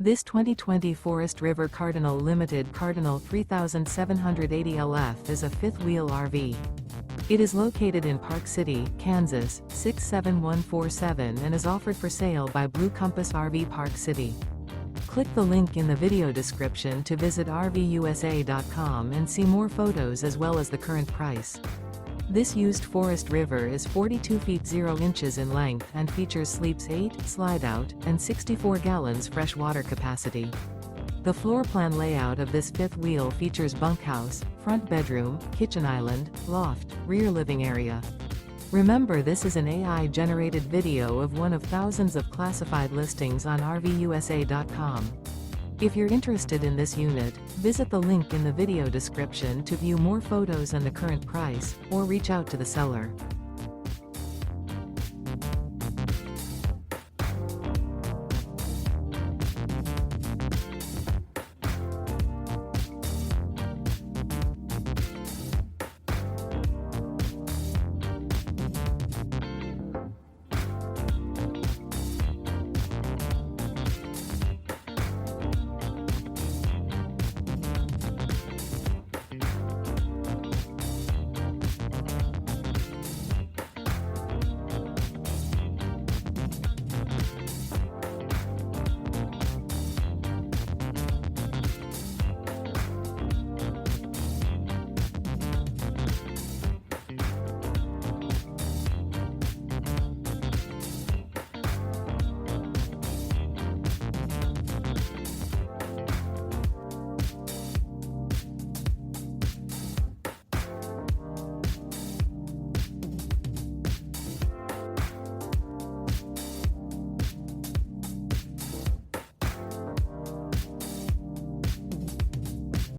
This 2020 Forest River Cardinal Limited Cardinal 3780 LF is a fifth-wheel RV. It is located in Park City, Kansas, 67147 and is offered for sale by Blue Compass RV Park City. Click the link in the video description to visit RVUSA.com and see more photos as well as the current price. This used Forest River is 42 feet 0 inches in length and features sleeps 8, Slideout, and 64 gallons fresh water capacity. The floor plan layout of this fifth wheel features bunkhouse, front bedroom, kitchen island, loft, rear living area. Remember, this is an AI-generated video of one of thousands of classified listings on RVUSA.com. If you're interested in this unit, visit the link in the video description to view more photos and the current price, or reach out to the seller.